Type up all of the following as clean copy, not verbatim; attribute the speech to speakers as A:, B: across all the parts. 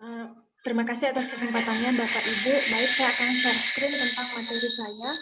A: Eh, Terima kasih atas kesempatannya Bapak Ibu. Baik, saya akan share screen tentang materi saya.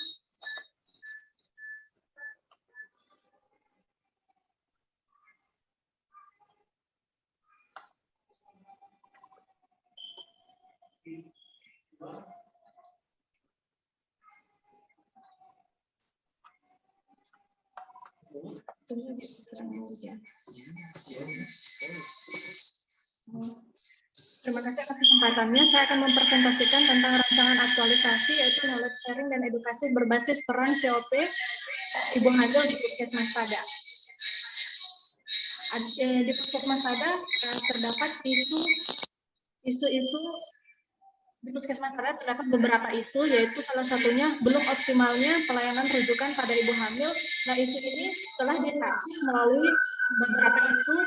A: Terima kasih atas kesempatannya. Saya akan mempresentasikan tentang rancangan aktualisasi, yaitu knowledge sharing dan edukasi berbasis peran COP Ibu Hamil di Puskesmas Pada. Di Puskesmas Pada terdapat isu-isu di Puskesmas Pada terdapat beberapa isu, yaitu salah satunya belum optimalnya pelayanan rujukan pada ibu hamil. Nah, isu ini telah dilapis melalui beberapa isu,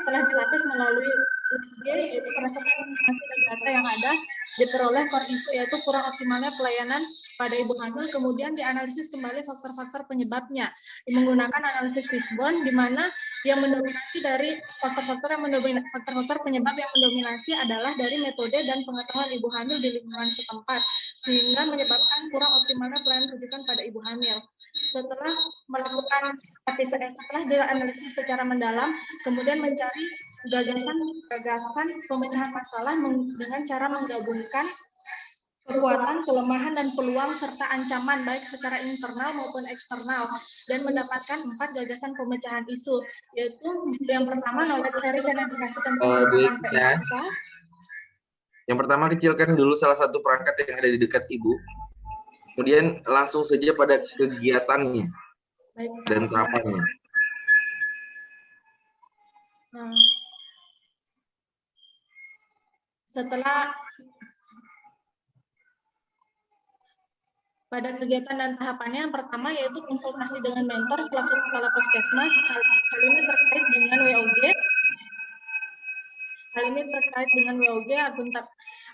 A: USG, yaitu berdasarkan informasi dan data yang ada, diperoleh core isu, yaitu kurang optimalnya pelayanan pada ibu hamil, kemudian dianalisis kembali faktor-faktor penyebabnya menggunakan analisis Fishbone, di mana yang mendominasi dari faktor-faktor penyebab yang mendominasi adalah dari metode dan pengetahuan ibu hamil di lingkungan setempat, sehingga menyebabkan kurang optimalnya pelayanan rujukan pada ibu hamil. Setelah dianalisis secara mendalam, kemudian mencari gagasan pemecahan masalah dengan cara menggabungkan kekuatan, kelemahan, dan peluang serta ancaman baik secara internal maupun eksternal, dan mendapatkan 4 gagasan pemecahan isu, yaitu yang pertama knowledge sharing dan edukasi tentang PMK.
B: Yang pertama, kecilkan dulu salah satu perangkat yang ada di dekat ibu, kemudian langsung saja pada kegiatannya dan tahapannya.
A: Setelah pada kegiatan dan tahapannya, yang pertama yaitu konsultasi dengan mentor selaku kepala puskesmas. Hal ini terkait dengan WOG.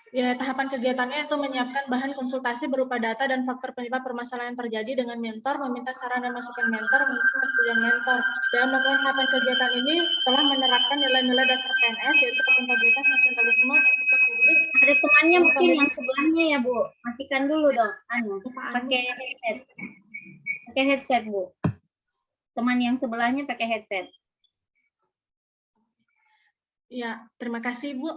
A: Tahapan kegiatannya itu menyiapkan bahan konsultasi berupa data dan faktor penyebab permasalahan yang terjadi dengan mentor, meminta saran dan masukan mentor, meminta persetujuan mentor. Dalam melakukan tahapan kegiatan ini telah menerapkan nilai-nilai dasar PNS, yaitu akuntabilitas, nasionalisme, etika publik.
C: Ada temannya mungkin yang sebelahnya ya Bu, matikan dulu dong, pakai headset. Pakai headset Bu. Teman yang sebelahnya pakai headset.
A: Ya, terima kasih Bu.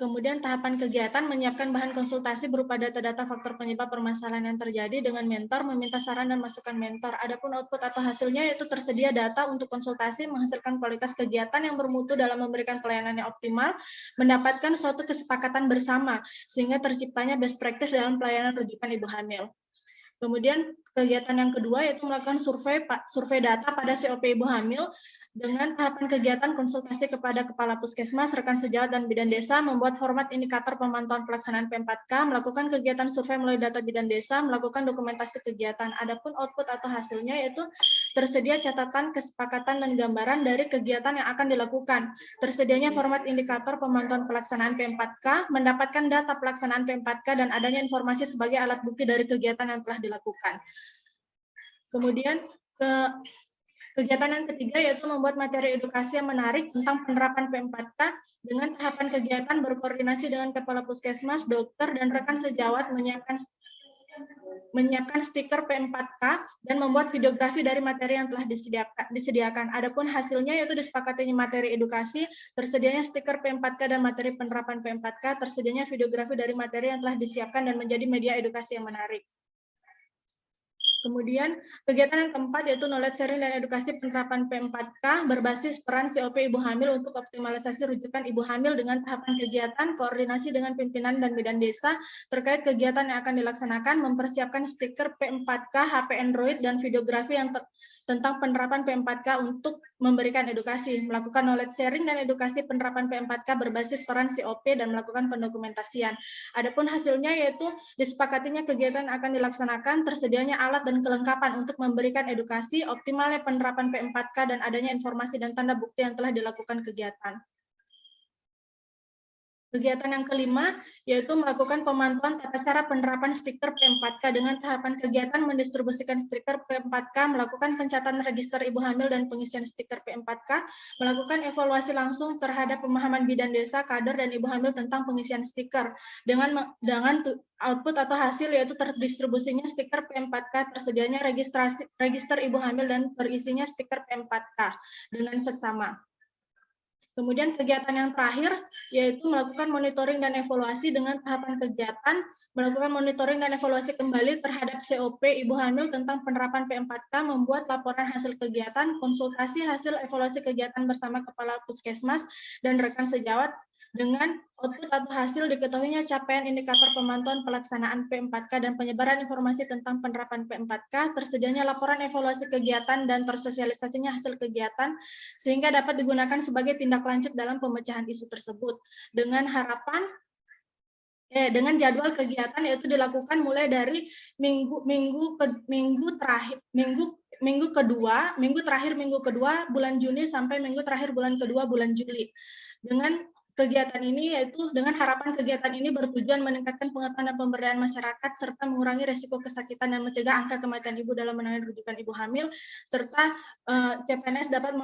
A: Kemudian tahapan kegiatan menyiapkan bahan konsultasi berupa data-data faktor penyebab permasalahan yang terjadi dengan mentor, meminta saran dan masukan mentor. Adapun output atau hasilnya yaitu tersedia data untuk konsultasi, menghasilkan kualitas kegiatan yang bermutu dalam memberikan pelayanan yang optimal, mendapatkan suatu kesepakatan bersama, sehingga terciptanya best practice dalam pelayanan rujukan ibu hamil. Kemudian kegiatan yang kedua yaitu melakukan survei data pada COP ibu hamil dengan tahapan kegiatan konsultasi kepada kepala puskesmas, rekan sejawat dan bidan desa, membuat format indikator pemantauan pelaksanaan P4K, melakukan kegiatan survei melalui data bidan desa, melakukan dokumentasi kegiatan. Adapun output atau hasilnya yaitu tersedia catatan, kesepakatan dan gambaran dari kegiatan yang akan dilakukan. Tersedianya format indikator pemantauan pelaksanaan P4K, mendapatkan data pelaksanaan P4K dan adanya informasi sebagai alat bukti dari kegiatan yang telah dilakukan. Kemudian kegiatan yang ketiga yaitu membuat materi edukasi yang menarik tentang penerapan P4K dengan tahapan kegiatan berkoordinasi dengan kepala puskesmas, dokter, dan rekan sejawat menyiapkan stiker P4K dan membuat videografi dari materi yang telah disediakan. Adapun hasilnya yaitu disepakatinya materi edukasi, tersedianya stiker P4K dan materi penerapan P4K, tersedianya videografi dari materi yang telah disiapkan dan menjadi media edukasi yang menarik. Kemudian kegiatan yang keempat yaitu knowledge sharing dan edukasi penerapan P4K berbasis peran COP ibu hamil untuk optimalisasi rujukan ibu hamil dengan tahapan kegiatan, koordinasi dengan pimpinan dan bidan desa terkait kegiatan yang akan dilaksanakan, mempersiapkan stiker P4K, HP Android, dan videografi yang tentang penerapan P4K untuk memberikan edukasi, melakukan knowledge sharing dan edukasi penerapan P4K berbasis peran COP dan melakukan pendokumentasian. Adapun hasilnya yaitu disepakatinya kegiatan akan dilaksanakan, tersedianya alat dan kelengkapan untuk memberikan edukasi, optimalnya penerapan P4K, dan adanya informasi dan tanda bukti yang telah dilakukan kegiatan. Kegiatan yang kelima yaitu melakukan pemantauan tata cara penerapan stiker P4K dengan tahapan kegiatan mendistribusikan stiker P4K, melakukan pencatatan register ibu hamil dan pengisian stiker P4K, melakukan evaluasi langsung terhadap pemahaman bidan desa, kader dan ibu hamil tentang pengisian stiker dengan output atau hasil yaitu terdistribusinya stiker P4K, tersedianya register ibu hamil dan terisinya stiker P4K dengan seksama. Kemudian kegiatan yang terakhir yaitu melakukan monitoring dan evaluasi dengan tahapan kegiatan, melakukan monitoring dan evaluasi kembali terhadap COP ibu hamil tentang penerapan P4K, membuat laporan hasil kegiatan, konsultasi hasil evaluasi kegiatan bersama Kepala Puskesmas dan rekan sejawat dengan output atau hasil diketahuinya capaian indikator pemantauan pelaksanaan P4K dan penyebaran informasi tentang penerapan P4K, tersedianya laporan evaluasi kegiatan dan tersosialisasinya hasil kegiatan, sehingga dapat digunakan sebagai tindak lanjut dalam pemecahan isu tersebut. Dengan harapan dengan jadwal kegiatan yaitu dilakukan mulai dari minggu terakhir minggu kedua bulan Juni sampai minggu terakhir bulan kedua bulan Juli. Dengan kegiatan ini yaitu dengan harapan kegiatan ini bertujuan meningkatkan pengetahuan dan pemberdayaan masyarakat serta mengurangi risiko kesakitan dan mencegah angka kematian ibu dalam menangani rujukan ibu hamil, serta CPNS dapat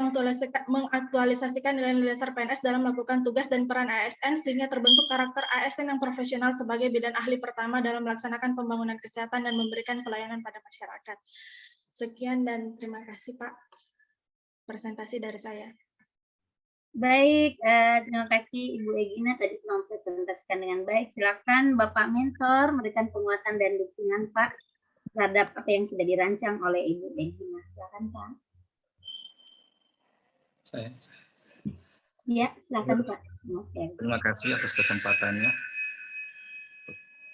A: mengaktualisasikan nilai-nilai dasar PNS dalam melakukan tugas dan peran ASN sehingga terbentuk karakter ASN yang profesional sebagai bidan ahli pertama dalam melaksanakan pembangunan kesehatan dan memberikan pelayanan pada masyarakat. Sekian dan terima kasih Pak presentasi dari saya.
C: Baik, terima kasih Ibu Egina tadi sudah mempresentasikan dengan baik. Silakan Bapak Mentor memberikan penguatan dan dukungan Pak terhadap apa yang sudah dirancang oleh Ibu Egina. Silakan Pak.
D: Saya.
C: Ya, silakan Pak.
D: Terima kasih atas kesempatannya.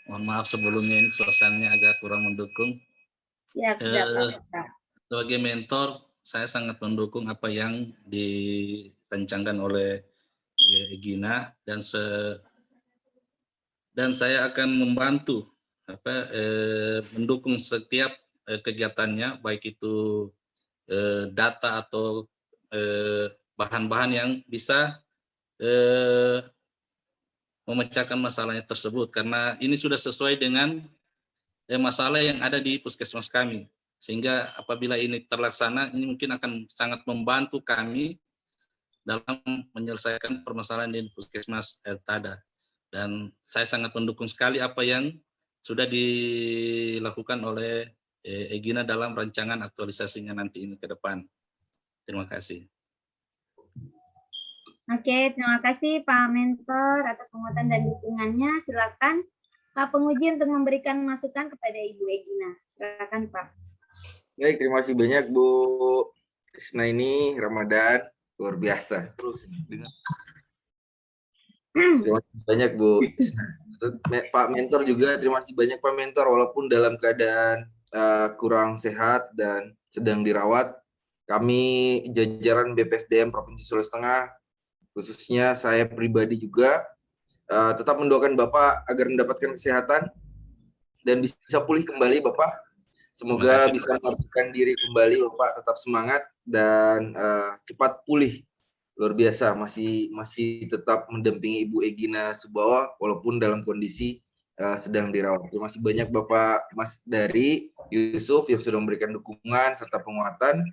D: Mohon maaf sebelumnya ini suasananya agak kurang mendukung.
C: Ya, sudah Pak.
D: Sebagai mentor, saya sangat mendukung apa yang dirancangkan oleh Egina dan saya akan membantu mendukung setiap kegiatannya, baik itu data atau bahan-bahan yang bisa memecahkan masalahnya tersebut, karena ini sudah sesuai dengan masalah yang ada di puskesmas kami. Sehingga apabila ini terlaksana, ini mungkin akan sangat membantu kami dalam menyelesaikan permasalahan di puskesmas Tada. Dan saya sangat mendukung sekali apa yang sudah dilakukan oleh Egina dalam rancangan aktualisasinya nanti ini ke depan. Terima kasih.
C: Oke, terima kasih Pak Mentor atas penguatan dan dukungannya. Silakan Pak Penguji untuk memberikan masukan kepada Ibu Egina. Silakan Pak.
B: Baik, terima kasih banyak Bu Krisna ini, Ramadan, luar biasa. Terus dengar. Terima kasih banyak Bu Krisna. Pak Mentor juga, terima kasih banyak Pak Mentor, walaupun dalam keadaan kurang sehat dan sedang dirawat, kami jajaran BPSDM Provinsi Sulawesi Tengah, khususnya saya pribadi juga, tetap mendoakan Bapak agar mendapatkan kesehatan dan bisa pulih kembali Bapak. Semoga bisa melakukan diri kembali Bapak, tetap semangat dan cepat pulih. Luar biasa, masih tetap mendampingi Ibu Egina Subawa walaupun dalam kondisi sedang dirawat. Terima kasih banyak Bapak Mas dari Yusuf yang sudah memberikan dukungan serta penguatan.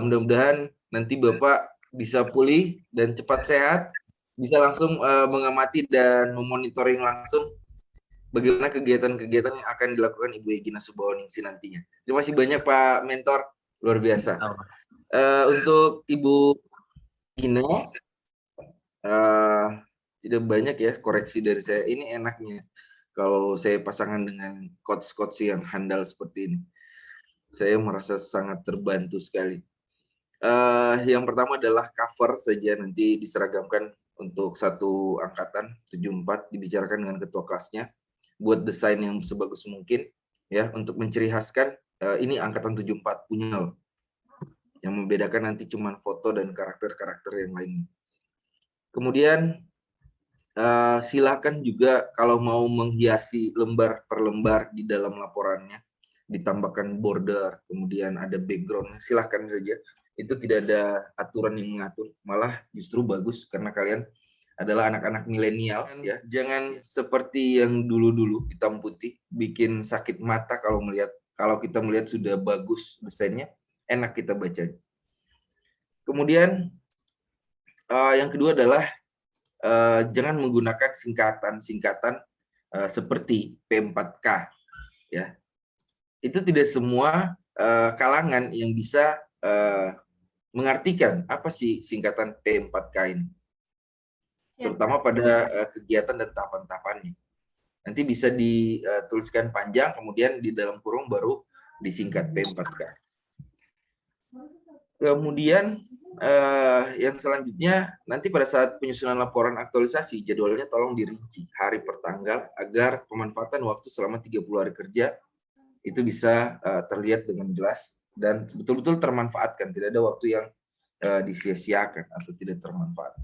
B: Mudah-mudahan nanti Bapak bisa pulih dan cepat sehat, bisa langsung mengamati dan memonitoring langsung bagaimana kegiatan-kegiatan yang akan dilakukan Ibu Egina Subawaningsih nantinya. Terima kasih banyak Pak Mentor, luar biasa. Untuk Ibu Egina, tidak banyak ya koreksi dari saya. Ini enaknya kalau saya pasangan dengan coach-coach yang handal seperti ini. Saya merasa sangat terbantu sekali. Yang pertama adalah cover saja, nanti diseragamkan untuk satu angkatan 74, dibicarakan dengan ketua kelasnya, buat desain yang sebagus mungkin ya, untuk menciri khaskan ini angkatan 74 punya loh. Yang membedakan nanti cuman foto dan karakter-karakter yang lainnya. Kemudian silakan juga kalau mau menghiasi lembar per lembar di dalam laporannya, ditambahkan border, kemudian ada background, silahkan saja. Itu tidak ada aturan yang mengatur, malah justru bagus karena kalian adalah anak-anak milenial ya. Jangan seperti yang dulu-dulu hitam putih bikin sakit mata kalau kita melihat sudah bagus desainnya, enak kita baca. Kemudian yang kedua adalah jangan menggunakan singkatan seperti P4K ya. Itu tidak semua kalangan yang bisa mengartikan apa sih singkatan P4K ini. Terutama pada kegiatan dan tahapan-tahapannya. Nanti bisa dituliskan panjang, kemudian di dalam kurung baru disingkat P4K. Kemudian yang selanjutnya, nanti pada saat penyusunan laporan aktualisasi, jadwalnya tolong dirinci hari per tanggal agar pemanfaatan waktu selama 30 hari kerja itu bisa terlihat dengan jelas dan betul-betul termanfaatkan. Tidak ada waktu yang disia-siakan atau tidak termanfaat.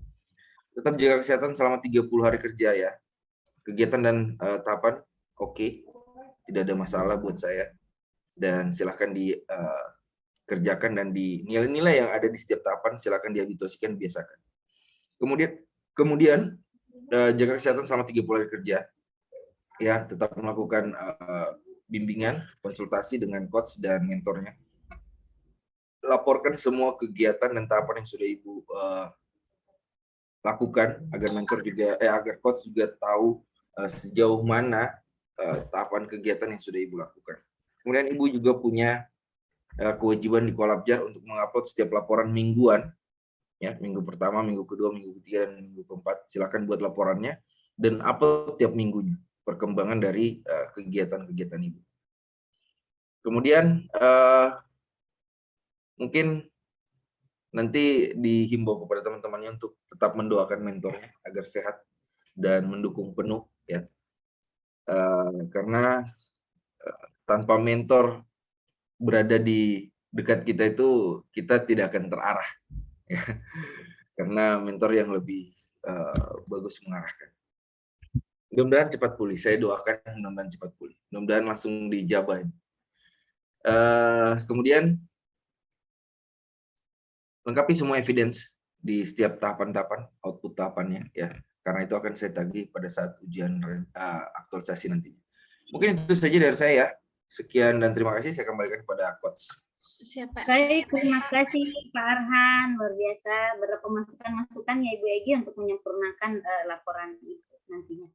B: Tetap jaga kesehatan selama 30 hari kerja ya. Kegiatan dan tahapan oke. Tidak ada masalah buat saya. Dan silakan dikerjakan dan di nilai-nilai yang ada di setiap tahapan silakan dihabituasikan, biasakan. Kemudian jaga kesehatan selama 30 hari kerja. Ya, tetap melakukan bimbingan, konsultasi dengan coach dan mentornya. Laporkan semua kegiatan dan tahapan yang sudah Ibu lakukan agar mentor juga agar coach juga tahu sejauh mana tahapan kegiatan yang sudah Ibu lakukan. Kemudian Ibu juga punya kewajiban di Kolabjar untuk mengupload setiap laporan mingguan, ya, minggu pertama, minggu kedua, minggu ketiga, dan minggu keempat. Silakan buat laporannya dan upload tiap minggunya perkembangan dari kegiatan-kegiatan Ibu. Kemudian mungkin nanti dihimbau kepada teman-temannya untuk tetap mendoakan mentornya agar sehat dan mendukung penuh, ya, karena tanpa mentor berada di dekat kita itu kita tidak akan terarah, ya. Karena mentor yang lebih bagus mengarahkan. Mudah-mudahan cepat pulih. Saya doakan mudah-mudahan cepat pulih. Mudah-mudahan langsung dijabahin. Kemudian lengkapi semua evidence di setiap tahapan-tahapan, output tahapannya, ya. Karena itu akan saya tagih pada saat ujian aktualisasi nanti. Mungkin itu saja dari saya. Sekian dan terima kasih. Saya kembalikan kepada coach.
A: Siapa?
C: Baik, terima kasih Pak Arhan, luar biasa beberapa masukan-masukan ya Ibu Egi untuk menyempurnakan laporan itu nantinya.